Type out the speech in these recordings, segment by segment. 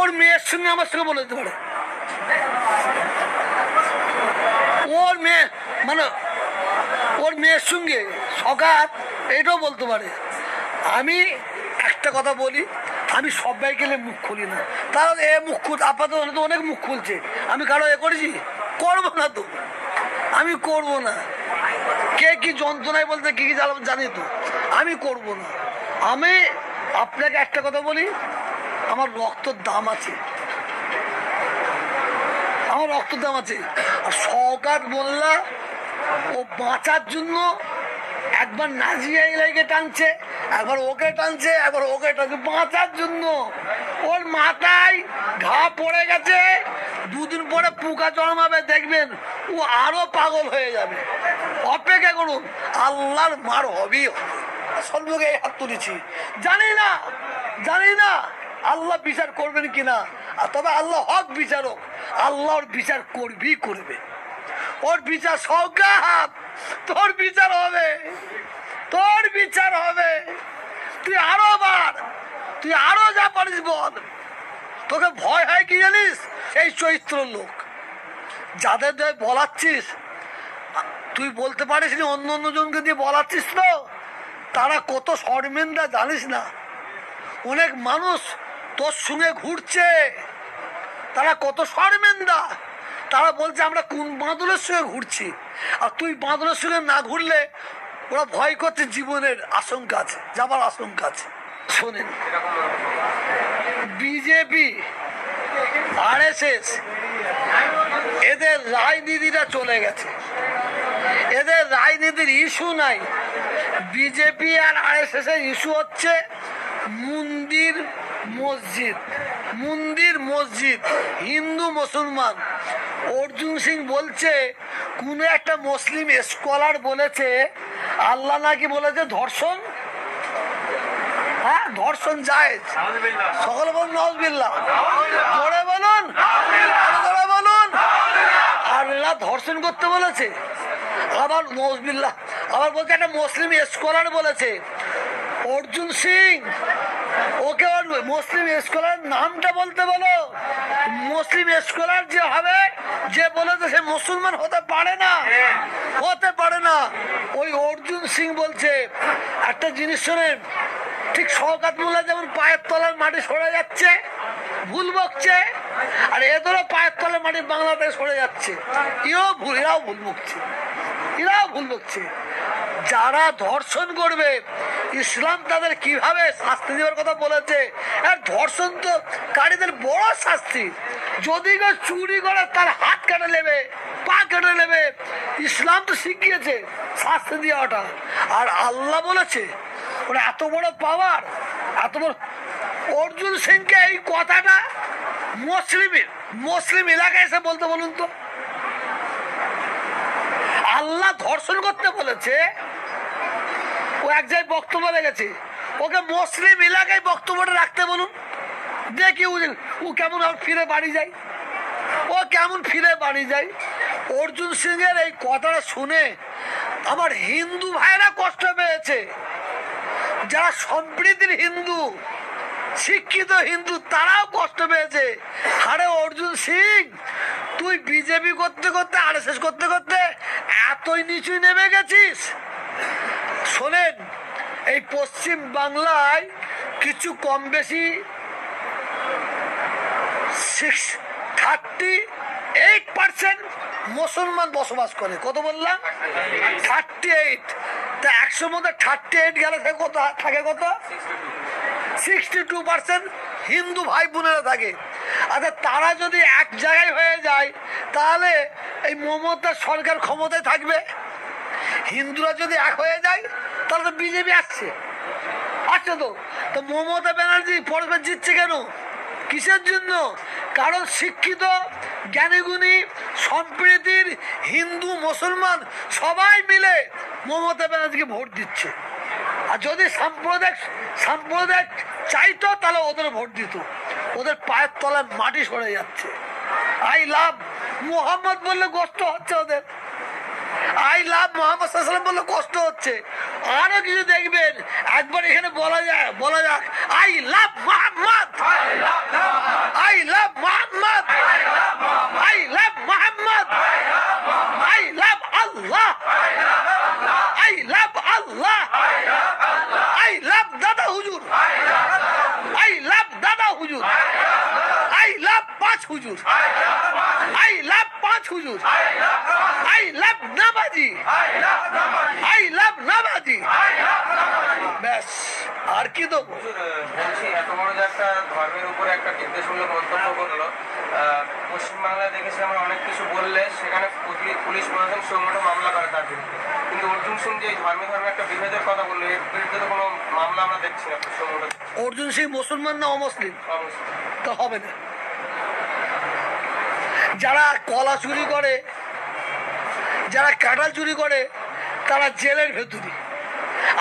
ওর মেয়ের সঙ্গে আমার সঙ্গে বলে দিতে পারে, ওর মেয়ে মানে ওর মেয়ের সঙ্গে সকাত এটাও বলতে পারে। আমি একটা কথা বলি, আমি সবাইকে মুখ খুলি না, তাহলে এ মুখ খুল আপাতত তো অনেক মুখ খুলছে, আমি কারো এ করেছি? করবো না তো, আমি করব না। কে কি যন্ত্রণায় বলতে কি কি জানি তো, আমি করব না। আমি আপনাকে একটা কথা বলি, আমার রক্তর দাম আছে, আমার রক্তর দাম আছে। আর শওকত মোল্লা ও বাঁচার জন্য একবার নাজিয়া ইলাইকে টানছে, একবার ওকে টানছে, একবার ওকে টানছে বাঁচার জন্য। ওর মাথায় ঘা পড়ে গেছে, দুদিন পরে পোকা জন্মাবে, দেখবেন ও আরো পাগল হয়ে যাবে। অপেক্ষা করুন, আল্লাহর মার হবেই হবে। সর্বকে এই হাত তুলেছি, জানি না আল্লাহ বিচার করবেন কিনা, তবে আল্লাহ হক বিচারক, আল্লাহর বিচার করবে। ওর বিচার শওকত, তোর বিচার হবে, তোর বিচার হবে। তুই আরো যা পারিস বল। তোকে ভয় হয় কি জানিস? এই চরিত্র লোক যাদের বলাচ্ছিস, তুই বলতে পারিস নি, অন্য জনকে দিয়ে বলাচ্ছিস তো, তারা কত শর্মিন্দা জানিস না। অনেক মানুষ তোর সঙ্গে ঘুরছে, তারা কত শর্মিন্দা। তারা বলছে আমরা কোন বাঁদরের সঙ্গে ঘুরছি, আর তুই বাঁদরের সঙ্গে না ঘুরলে ওরা ভয় করছে, জীবনের আশঙ্কা আছে, যাবার আশঙ্কা আছে। শোনেন, বিজেপি RSS এদের রাজনীতিটা চলে গেছে, এদের রাজনীতির ইস্যু নাই। বিজেপি আর RSS এর ইস্যু হচ্ছে মন্দির মসজিদ, হিন্দু মুসলমান। অর্জুন সিং বলছে, কোন একটা মুসলিম স্কলার বলেছে আল্লাহ নাকি বলেছে ধর্ষণ, হ্যাঁ ধর্ষণ জায়েজ। সকলে বলুন নাউজুবিল্লাহ, জোরে বলুন, জোরে বলুন। আল্লাহ ধর্ষণ করতে বলেছে, আবার নাউজুবিল্লাহ, আবার বলছে একটা মুসলিম স্কলার বলেছে। অর্জুন সিং ওকে ওর মুসলিম স্কলার নামটা বলতে বলো। মুসলিম স্কলার যে হবে, যে বলেছে সে মুসলমান হতে পারে না। ওই অর্জুন সিং বলছে একটা জিনিস শোনেন, ঠিক শওকত মোল্লা যেমন পায়ের তলার মাটি সরে যাচ্ছে, ভুল বকছে, আর এদেরও পায়ের তলার মাটি বাংলাদেশ সরে যাচ্ছে, এরাও ভুল বকছে। যারা ধর্ষণ করবে, ইসলাম তাদের কিভাবে শাস্তি দেওয়ার কথা বলেছে। আর ধর্ষণ তো কারীদের বড় শাস্তি। যদি কেউ চুরি করে তার হাত কেটে নেবে, পা কেটে নেবে, ইসলাম তো শিখিয়েছে শাস্তি দেওয়াটা। আর আল্লাহ বলেছে ওরা এত বড় পাওয়ার, এত বড়। অর্জুন সিংকে এই কথাটা মুসলিম এলাকায় এসে বলতে বলুন তো। আল্লাহ ধর্ষণ করতে বলেছে, ও এক জায়গায় বক্তব্য রেখেছে, ওকে মুসলিম এলাকায় বক্তব্যটা রাখতে বলুন, দেখি ও কেমন ফিরে বাড়ি যায়। অর্জুন সিং এর এই কথাটা শুনে আমার হিন্দু ভাইরা কষ্ট পেয়েছে, যারা সম্প্রীতির হিন্দু, শিক্ষিত হিন্দু, তারাও কষ্ট পেয়েছে। আরে অর্জুন সিং, তুই বিজেপি করতে করতে, RSS করতে করতে এতই নিচুই নেমে গেছিস। শোনেন, এই পশ্চিম বাংলায় কিছু কম বেশি 38% মুসলমান বসবাস করে। কত বললাম? 38। তা 100 মধ্যে 38 গেলে থাকে কত? 62% হিন্দু ভাই বোনেরা থাকে। আচ্ছা, তারা যদি এক জায়গায় হয়ে যায়, তাহলে এই মমতা সরকার ক্ষমতায় থাকবে। হিন্দুরা যদি এক হয়ে যায়, তাহলে তো বিজেপি আসছে তো মমতা ব্যানার্জি পরে জিতছে কেন? কিসের জন্য? কারণ শিক্ষিত, জ্ঞানীগুণী, সম্প্রীতির হিন্দু মুসলমান সবাই মিলে মমতা ব্যানার্জিকে ভোট দিচ্ছে। আর যদি সাম্প্রদায়িক চাইতো, তাহলে ওদের ভোট দিত। ওদের পায়ের তলায় মাটি সরে যাচ্ছে। আই লাভ মোহাম্মদ বললে কষ্ট হচ্ছে ওদের, আই লাভ মোহাম্মদ বললে কষ্ট হচ্ছে। আরো কিছু দেখবেন, একবার এখানে বলা যাক আই লাভ মোহাম্মদ, আই হুজুর, আই লাভ 5 হুজুর, আই লাভ নামাজি, আই লাভ নামাজি। ব্যাস, আর কি দেবো? এত বড় যে একটা ধর্মের উপরে একটা নির্দেশমূলক মন্তব্য করলো, পশ্চিমবাংলায় দেখেছি আমরা অনেক কিছু বললে সেখানে পুলিশ প্রশাসন সৌমটো মামলা করে তার বিরুদ্ধে, কিন্তু অর্জুন সিং যে ধর্মে ধর্মে একটা বিভেদের কথা বললো, এর বিরুদ্ধে তো কোনো মামলা আমরা দেখছি না সৌমটো। অর্জুন সিং মুসলমান না অমুসলিম? তো হবে না। যারা কলা চুরি করে, যারা কাঁঠাল চুরি করে, তারা জেলের ভেতরে,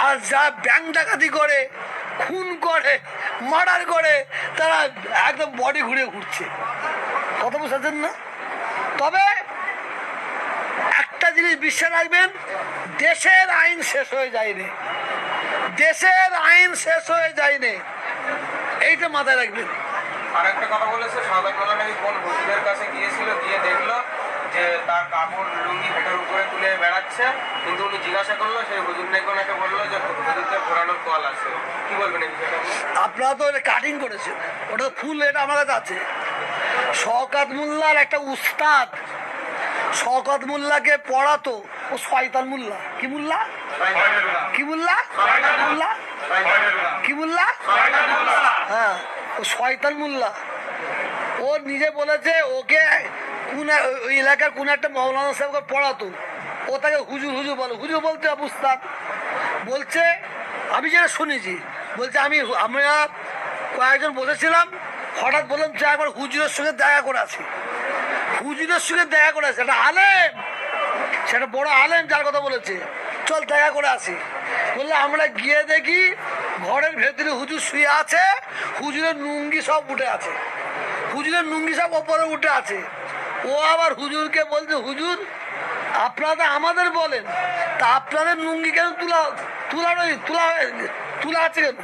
আর যারা ব্যাংক ডাকাতি করে, খুন করে, মার্ডার করে, তারা একদম বডি ঘুরে ঘুরছে। কথা বুঝাচ্ছেন না? তবে একটা জিনিস বিশ্বাস রাখবেন, দেশের আইন শেষ হয়ে যায়নি, দেশের আইন শেষ হয়ে যায়নি, এইটা মাথায় রাখবেন। আর একটা কথা বলেছে, সাউদাত মোল্লা নাকি কোন হুজুরের কাছে গিয়েছিল, গিয়ে দেখলো যে তার কাপড় লুঙ্গি হেঁটের উপরে তুলে বেড়াচ্ছে, কিন্তু উনি জিজ্ঞাসা করলো, সেই হুজুর নাকি ওনাকে বললো যে হুজুরদের ঘোরানোর কল আছে। কি বলবেন এই বিষয়টা? আপনারা তো এটা কাটিং করেছেন, ওটা ফুল, এটা আমার কাছে আছে। শওকত মোল্লার একটা উস্তাদ শওকত মোল্লাকে পড়াতো, ও শয়তান মোল্লা। কি মোল্লা? কি মোল্লা? মোল্লা কি মোল্লা? হ্যাঁ, ও শয়তান মোল্লা। ও নিজে বলেছে ওকে কোন ওই এলাকার কোন একটা মৌলানা সাহেবকে পড়াতো, ও তাকে হুজুর হুজুর বলো, হুজুর বলতে উস্তাদ বলছে। আমি যেটা শুনেছি, বলছে আমরা কয়েকজন বসেছিলাম, হঠাৎ বললাম যে একবার হুজুরের সঙ্গে দেখা করে আছি, হুজুরের সঙ্গে দেখা করে আছে, একটা আলেম, সেটা বড় আলেম যার কথা বলেছে, চল দেখা করে আসি। বললে আমরা গিয়ে দেখি ঘরের ভেতরে হুজুর শুয়ে আছে, হুজুরের নুঙ্গি সব উঠে আছে, হুজুরের নুঙ্গি সব ওপরে উঠে আছে। ও আবার হুজুরকে বলছে, হুজুর আপনারা আমাদের বলেন, তা আপনাদের নুঙ্গি কেন তুলা তুলা আছে কেন?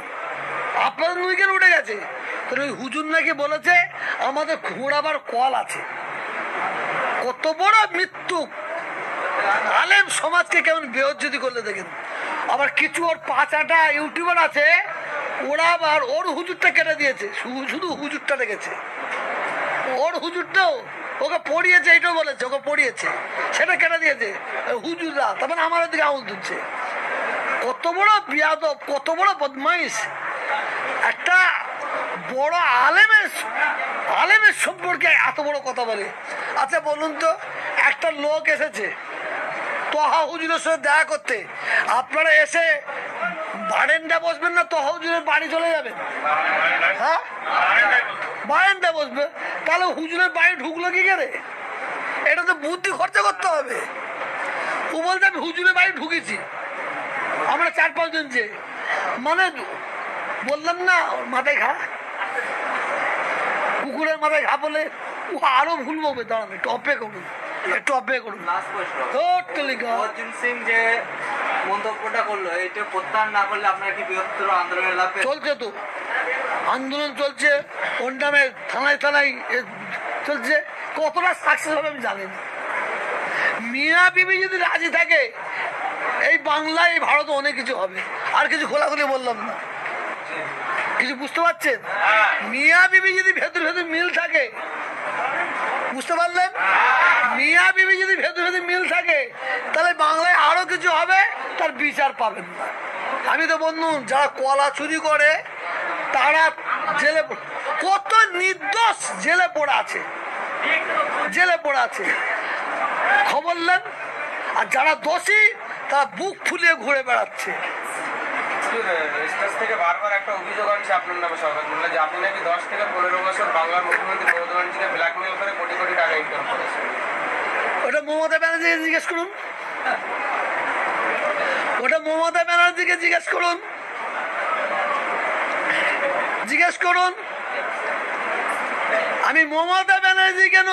আপনাদের নুঙ্গি কেন উঠে গেছে? তো ওই হুজুর নাকি বলেছে আমাদের ঘোরাবার কল আছে। কত বড় মৃত্যু! আলেম সমাজকে কেমন বেইজ্জতি করলে দেখেন। আবার কিছু ওর 5-8টা ইউটিউবার আছে, ওরা আবার ওর হুজুরটা কেটে দিয়েছে, শুধু হুজুরটা রেখেছে। ওর হুজুরটাও ওকে পড়িয়েছে, এইটাও বলেছে ওকে পড়িয়েছে, সেটা কেটে দিয়েছে হুজুররা। তারপর আমার দিকে আঙুল তুলছে। কত বড় বিয়াদব, কত বড় বদমাইশ! একটা বড় আলেমের সম্পর্কে এত বড় কথা বলে। আচ্ছা বলুন তো, একটা লোক এসেছে তোহা হুজুরের সাথে দেখা করতে, আপনারা এসে বারেন্ডা বসবেন না তোহা হুজুরের বাড়ি চলে যাবেন? হ্যাঁ, বারেন্ডা বসবে, তাহলে হুজুরের বাড়ি ঢুকলো কি করে? এটা তো বুদ্ধি খরচা করতে হবে। ও বলতে আমি হুজুরের বাড়ি ঢুকেছি, আমরা 4-5 জন যে, মানে বললাম না মাথায় ঘা, কুকুরের মাথায় ঘা বলে ও আরো ভুল বলবে। দাঁড়ান একটু অপেক্ষা করুন, একটু অপেক্ষা করুন। অর্জুন সিং যে মন্তব্যটা করলো, এটা প্রত্যাহার না করলে আপনার কি বৃহত্তর আন্দোলনের লাভ? চলছে তো আন্দোলন, চলছে ওর নামে, থানায় থানায় চলছে। কতটা সাকসেস হবে আমি জানি না। মিয়া বিবি যদি রাজি থাকে, এই বাংলায় এই ভারতে অনেক কিছু হবে। আর কিছু খোলাখুলি বললাম না, কিছু বুঝতে পারছেন? মিয়া বিবি যদি ভেতর ভেতর মিল থাকে, বুঝতে পারলেন? মিয়া বিবি যদি ভেতর ভেতর মিল থাকে, তাহলে বাংলায় আরো কিছু হবে, তার বিচার পাবেন না। আমি তো বন্ধু, যারা কলা চুরি করে তারা জেলে, কত নির্দোষ জেলে পড়ে আছে, জেলে পড়ে আছে, খবর নেন। আর যারা দোষী তারা বুক ফুলিয়ে ঘুরে বেড়াচ্ছে। স্টেজ থেকে বারবার একটা অভিযোগ আনছে আপনার নামে শওকত মোল্লা, যে আপনি নাকি 10 থেকে 15 বছর বাংলার মুখ্যমন্ত্রী মমতা ব্যানার্জিকে ব্ল্যাকমেল করে কোটি কোটি টাকা ইনকাম করেছেন। ওটা মমতা ব্যানার্জিকে জিজ্ঞেস করুন, ওটা মমতা ব্যানার্জিকে জিজ্ঞেস করুন, জিজ্ঞেস করুন। আমি মমতা ব্যানার্জি কেন,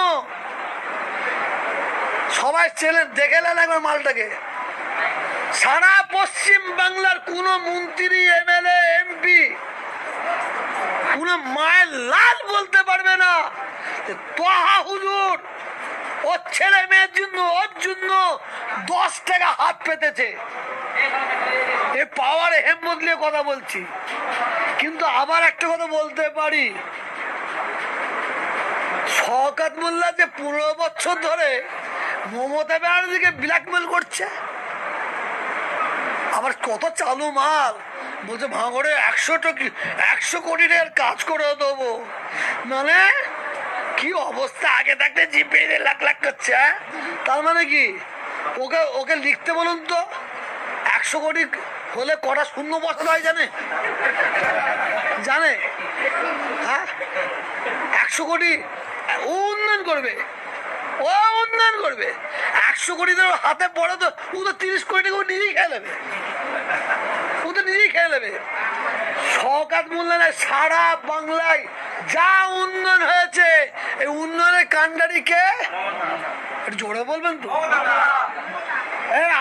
সবাই ছেলে দেখে নেন একবার মালটাকে। সারা পশ্চিম বাংলার কোন মন্ত্রী, এমএলএ, এমপি কোন মায়ের লাল বলতে পারবে না তোহা হুজুর ওর ছেলে মেয়ের জন্য, ওর জন্য 10 টাকা হাত পেতেছে। এ পাওয়ারে হেম্মত নিয়ে কথা বলছি। কিন্তু আবার একটা কথা বলতে পারি, শওকত মোল্লা যে 15 বছর ধরে মমতা ব্যানার্জিকে ব্ল্যাকমেল করছে, আবার কত চালু মাল বলছে ভাঙড়ে 100 কোটি টাকার কাজ করে দেবো। মানে কি অবস্থা, আগে থাকতে জিপে লাখ লাখ করছে। তার মানে কি ওকে ওকে লিখতে বলুন তো 100 কোটি হলে কটা শূন্য বছর হয় জানে? জানে? হ্যাঁ, 100 কোটি ও উন্নয়ন করবে, ও উন্নয়ন করবে। 100 কোটি হাতে পড়ে তো ও তো 30 কোটি টাকা নিজেই খেয়ে নেবে, ও তো নিজেই খেয়ে নেবে। শওকত মোল্লা সারা বাংলায় যা উন্নয়ন হয়েছে, এই উন্নয়নের কাণ্ডারি কে? জোরে বলবেন তো।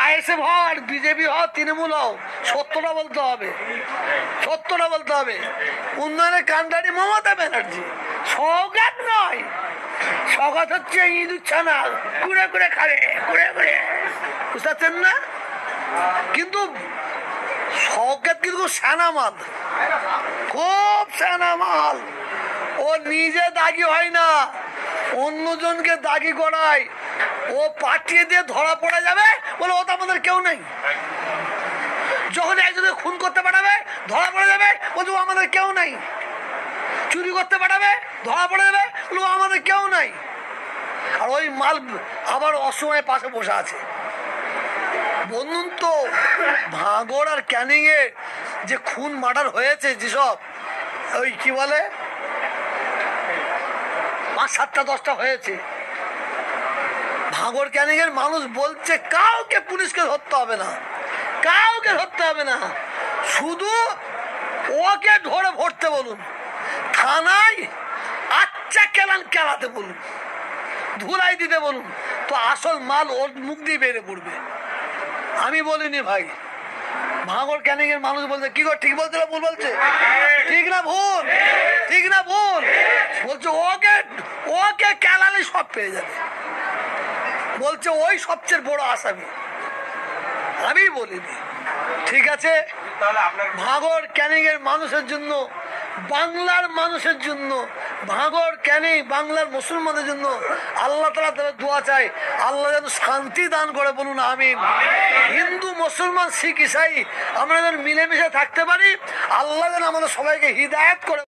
আইএসএফ হও আর বিজেপি হও তৃণমূল হও, সত্যটা বলতে হবে, সত্যটা বলতে হবে। উন্নয়নের কাণ্ডারি মমতা ব্যানার্জি, শওকত নয়। শওকত হচ্ছে ইঁদুর ছানা, কুড়ে কুড়ে খাবে, কুড়ে কুড়ে, বুঝতে পারছেন না? কিন্তু শওকত কিন্তু সানা মাল, খুব সানা মাল। ও নিজে দাগি হয় না, অন্যজনকে দাগি করায়। ও পাঠিয়ে দিয়ে ধরা পড়ে যাবে বলে ও তো আমাদের কেউ নেই। যখন একজনের খুন করতে পাঠাবে ধরা পড়ে যাবে বলছে ও আমাদের কেউ নাই। চুরি করতে পাঠাবে ধরা পড়ে যাবে বলে ও আমাদের কেউ নাই। আর ওই মাল আবার অসময়ে পাশে বসে আছে। বলুন তো, ভাঙড় আর ক্যানিং এ যে খুন মার্ডার হয়েছে, যেসব ওই কি বলে 5, 7টা 10টা হয়েছে, ভাঙড় ক্যানিং এর মানুষ বলছে কাউকে পুলিশকে ধরতে হবে না, কাউকে ধরতে হবে না, শুধু ওকে ধরে ভরতে বলুন, থানায় আচ্ছা কেলান কেলাতে বলুন, ধুলাই দিতে বলুন, তো আসল মাল ওর মুখ দিয়ে বেড়ে পড়বে। আমি বলিনি ভাই, ভাঙড় ক্যানিং এর মানুষ বলছে কি ঠিক বলছে না ভুল বলছে? ঠিক না ভুল? ঠিক না ভুল? বলছে ওকে ওকে কেলালে সব পেয়ে যাবে, বলছে ওই সবচেয়ে বড় আসামি। আমি বলিনি, ঠিক আছে? ভাঙড় ক্যানিং এর মানুষের জন্য, বাংলার মানুষের জন্য, ভাঙড় ক্যানিং বাংলার মুসলমানদের জন্য আল্লাহ তাআলা তাদের দোয়া চাই, আল্লাহ যেন শান্তি দান করে, বলুন আমিন। হিন্দু মুসলমান শিখ ইসাই আমরা যেন মিলেমিশে থাকতে পারি, আল্লাহ যেন আমাদের সবাইকে হিদায়াত করে।